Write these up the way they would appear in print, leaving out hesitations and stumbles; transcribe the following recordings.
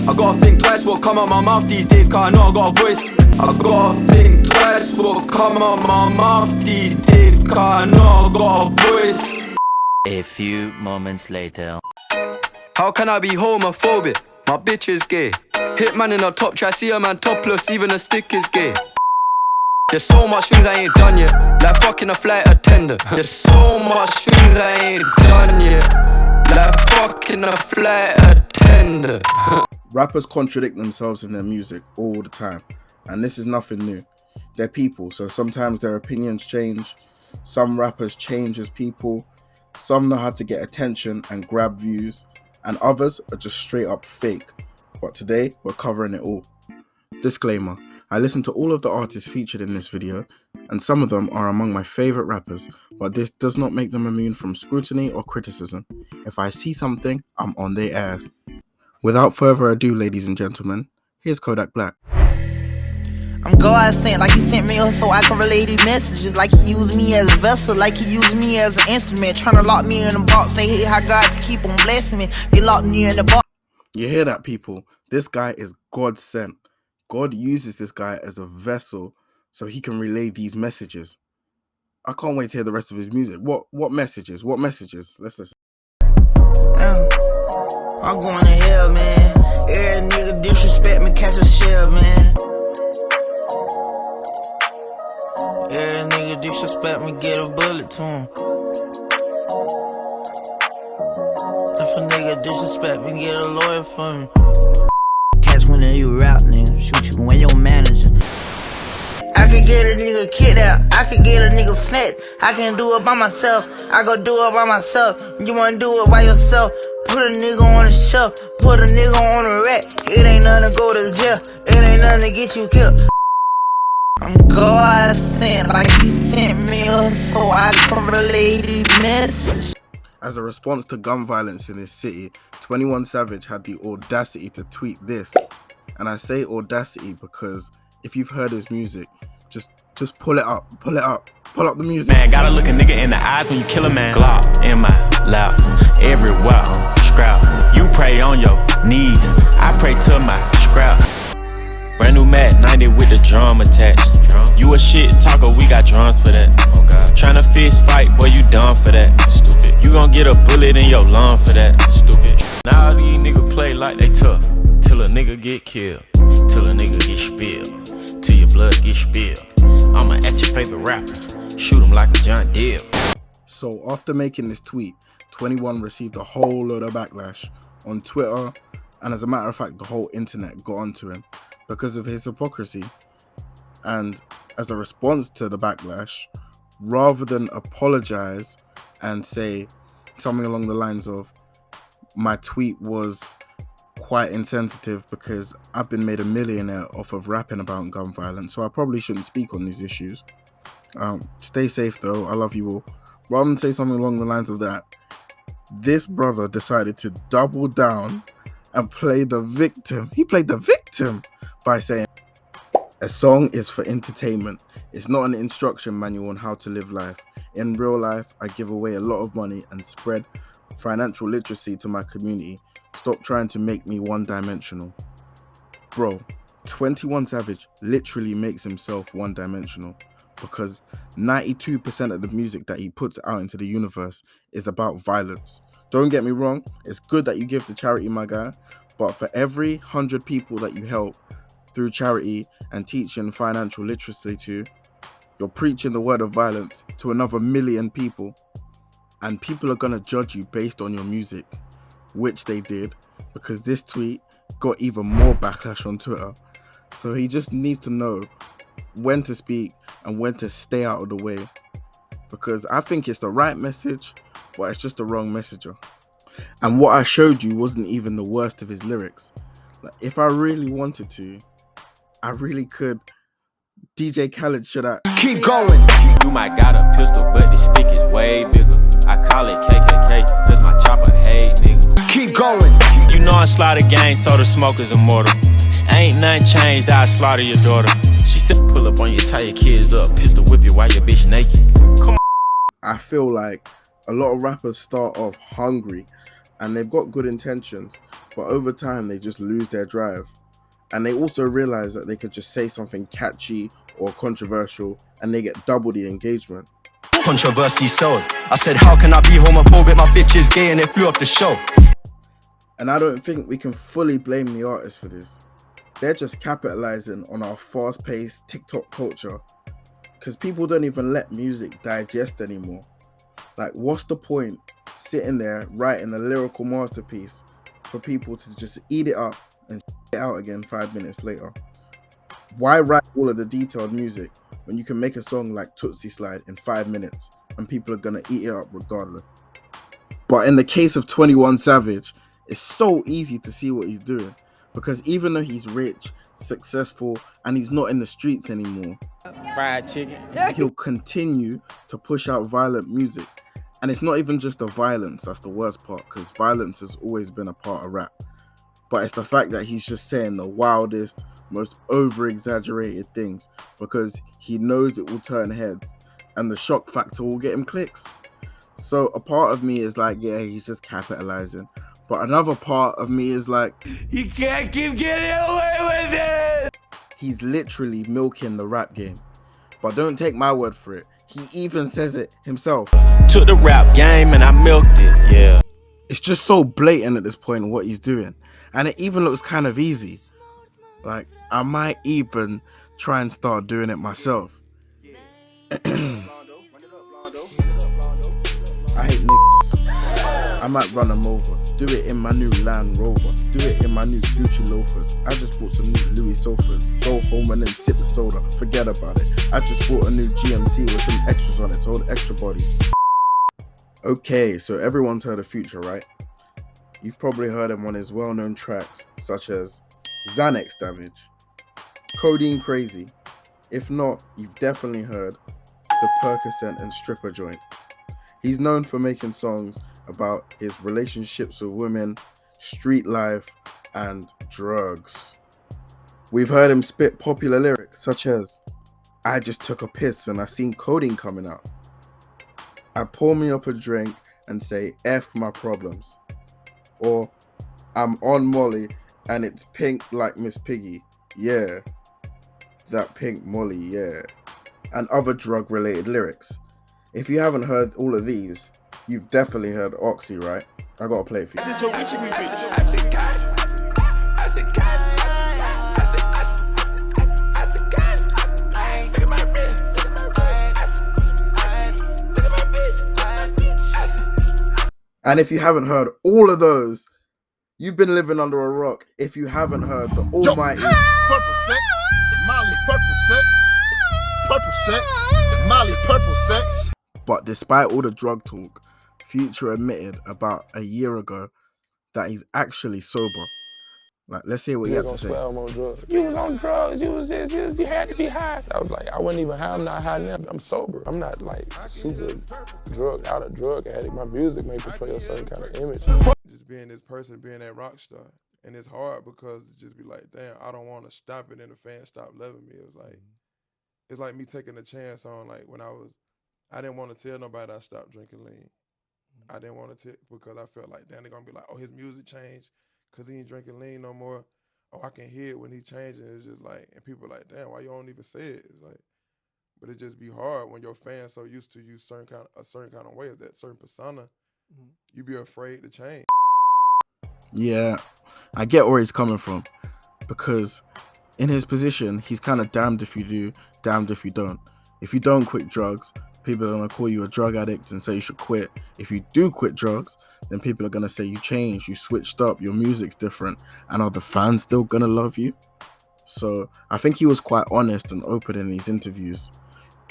I gotta think twice what come out my mouth these days, cause I know I got a voice. I gotta think twice what come out my mouth these days, cause I know I got a voice. A few moments later. How can I be homophobic? My bitch is gay. Hitman in a top try, see a man topless, even a stick is gay. There's so much things I ain't done yet, like fucking a flight attendant. There's so much things I ain't done yet, like fucking a flight attendant. Rappers contradict themselves in their music all the time, and this is nothing new. They're people, so sometimes their opinions change. Some rappers change as people. Some know how to get attention and grab views, and others are just straight up fake. But today, we're covering it all. Disclaimer, I listened to all of the artists featured in this video, and some of them are among my favourite rappers, but this does not make them immune from scrutiny or criticism. If I see something, I'm on their ass. Without further ado, ladies and gentlemen, here's Kodak Black. I'm God sent, like he sent me so I can relay these messages, like he used me as a vessel, like he used me as an instrument, trying to lock me in a box. They hate how God to keep on blessing me. They locked me in the box. You hear that, people? This guy is God sent. God uses this guy as a vessel so he can relay these messages. I can't wait to hear the rest of his music. What messages? What messages? Let's listen. I'm going to hell, man. Every nigga disrespect me, catch a shell, man. Every nigga disrespect me, get a bullet to him. If a nigga disrespect me, get a lawyer for me. Catch when you rap, nigga. Shoot you when your manager. I could get a nigga kidnapped, I could get a nigga snatched. I can do it by myself, I go do it by myself. You wanna do it by yourself? Put a nigga on the shelf, put a nigga on the rack. It ain't nothing to go to jail, it ain't nothing to get you killed. I'm God sent, like he sent me so I can relay these messages. As a response to gun violence in his city, 21 Savage had the audacity to tweet this. And I say audacity because if you've heard his music, just pull it up the music. Man, gotta look a nigga in the eyes when you kill a man. Glock in my lap, everywhere, scrap. You pray on your knees, I pray to my scrap. Brand new Mac 90 with the drum attached. You a shit talker, we got drums for that. Tryna fist fight, boy, you done for that. Stupid. You gon' get a bullet in your lung for that. Stupid. Now these niggas play like they tough, till a nigga get killed, till a nigga get spilled, till your blood get spilled. I'ma at your favorite rapper, shoot him like a John Deere. So after making this tweet, 21 received a whole load of backlash on Twitter, and as a matter of fact, the whole internet got onto him because of his hypocrisy. And as a response to the backlash, rather than apologize and say something along the lines of, my tweet was quite insensitive because I've been made a millionaire off of rapping about gun violence, so I probably shouldn't speak on these issues. Stay safe though, I love you all. Rather than say something along the lines of that, this brother decided to double down and play the victim. He played the victim by saying, a song is for entertainment. It's not an instruction manual on how to live life. In real life, I give away a lot of money and spread financial literacy to my community. Stop trying to make me one-dimensional. Bro, 21 Savage literally makes himself one-dimensional because 92% of the music that he puts out into the universe is about violence. Don't get me wrong, it's good that you give to charity, my guy, but for every 100 people that you help through charity and teaching financial literacy to, you're preaching the word of violence to another million people, and people are gonna judge you based on your music, which they did, because this tweet got even more backlash on Twitter. So he just needs to know when to speak and when to stay out of the way, because I think it's the right message, but it's just the wrong messenger. And what I showed you wasn't even the worst of his lyrics. Like, if I really wanted to, I really could. DJ Khaled should have. Keep going. You might got a pistol, but the stick is way bigger. I call it KKK, cause my chopper hate nigga. Keep going. You know I slaughter gang, so the smoke is immortal. Ain't nothing changed, I slaughter your daughter. She said pull up on you, tie your kids up, pistol whip you while your bitch naked. Come on. I feel like a lot of rappers start off hungry and they've got good intentions, but over time they just lose their drive. And they also realize that they could just say something catchy or controversial and they get double the engagement. Controversy sells. I said, how can I be homophobic? My bitch is gay and it flew off the show. And I don't think we can fully blame the artists for this. They're just capitalizing on our fast-paced TikTok culture because people don't even let music digest anymore. Like, what's the point sitting there writing a lyrical masterpiece for people to just eat it up and it out again 5 minutes later? Why write all of the detailed music when you can make a song like Tootsie Slide in 5 minutes and people are gonna eat it up regardless? But in the case of 21 Savage, it's so easy to see what he's doing because even though he's rich, successful, and he's not in the streets anymore, Fried chicken. he'll continue to push out violent music. And it's not even just the violence that's the worst part, because violence has always been a part of rap. But it's the fact that he's just saying the wildest, most over-exaggerated things because he knows it will turn heads and the shock factor will get him clicks. So a part of me is like, yeah, he's just capitalizing. But another part of me is like, You can't keep getting away with it. he's literally milking the rap game. But don't take my word for it. He even says it himself. Took the rap game and I milked it. Yeah. It's just so blatant at this point what he's doing. And it even looks kind of easy. Like, I might even try and start doing it myself. I hate niggas. I might run them over. Do it in my new Land Rover. Do it in my new Gucci loafers. I just bought some new Louis sofas. Go home and then sip the soda. Forget about it. I just bought a new GMC with some extras on it. Told extra bodies. Okay, so everyone's heard of Future, right? You've probably heard him on his well-known tracks such as Xanax Damage, Codeine Crazy. If not, you've definitely heard the Percocet and Stripper joint. He's known for making songs about his relationships with women, street life, and drugs. We've heard him spit popular lyrics such as, I just took a piss and I seen codeine coming out. I pour me up a drink and say, F my problems. Or, I'm on Molly and it's pink like Miss Piggy. Yeah. That pink Molly, yeah. And other drug-related lyrics. If you haven't heard all of these, you've definitely heard Oxy, right? I gotta play it for you. And if you haven't heard all of those, you've been living under a rock. If you haven't heard the almighty Purple sex, Molly purple sex, Molly purple sex. But despite all the drug talk, Future admitted about a year ago that he's actually sober. Like, let's hear what he had to say. I'm on drugs. You was on drugs, you was this, you had to be high. I was like, I wasn't even high, I'm not high now, I'm sober. I'm not like super drug addict. My music may portray a certain kind of image. Just being this person, being that rock star. And it's hard because it just be like, damn, I don't want to stop it and the fans stop loving me. It's like me taking a chance on, like, when I didn't want to tell nobody I stopped drinking lean. I didn't want to because I felt like, damn, they're going to be like, oh, his music changed because he ain't drinking lean no more. Oh, I can hear it when he changing. It's just like, and people are like, damn, why you don't even say it? It's like, but it just be hard when your fans so used to you a certain kind of way, that certain persona, you be afraid to change. Yeah, I get where he's coming from, because in his position, he's kind of damned if you do, damned if you don't. If you don't quit drugs, people are going to call you a drug addict and say you should quit. If you do quit drugs, then people are going to say you changed, you switched up, your music's different, and are the fans still going to love you? So I think he was quite honest and open in these interviews.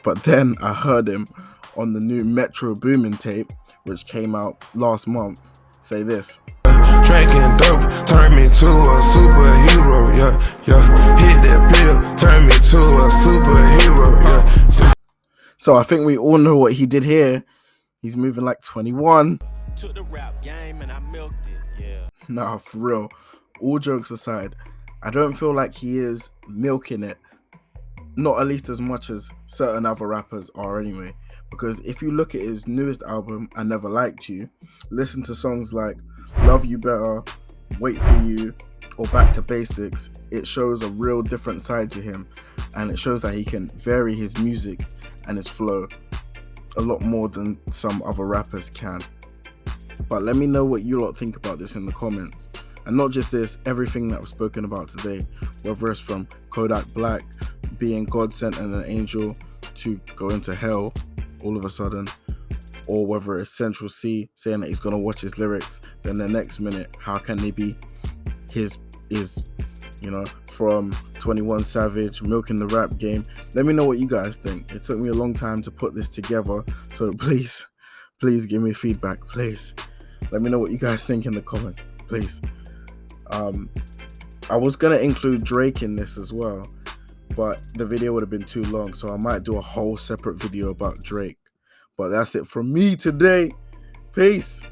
But then I heard him on the new Metro Boomin tape, which came out last month, say this. Drinking dope, turn me to a superhero, yeah. Hit that pill, turn me to a superhero, yeah. So I think we all know what he did here. He's moving like 21. Took the rap game and I milked it. Yeah. Nah, for real. All jokes aside, I don't feel like he is milking it. Not at least as much as certain other rappers are anyway. Because if you look at his newest album, I Never Liked You, listen to songs like Love You Better, Wait For You or Back to Basics, it shows a real different side to him, and it shows that he can vary his music and his flow a lot more than some other rappers can. But let me know what you lot think about this in the comments. And not just this, everything that was spoken about today, whether it's from Kodak Black being God sent and an angel to go into hell all of a sudden, or whether it's Central C saying that he's gonna watch his lyrics, then the next minute, how can they be his, you know, from 21 Savage, milking the rap game? Let me know what you guys think. It took me a long time to put this together, so please give me feedback, please. Let me know what you guys think in the comments, please. I was gonna include Drake in this as well, but the video would have been too long, so I might do a whole separate video about Drake. But that's it from me today. Peace.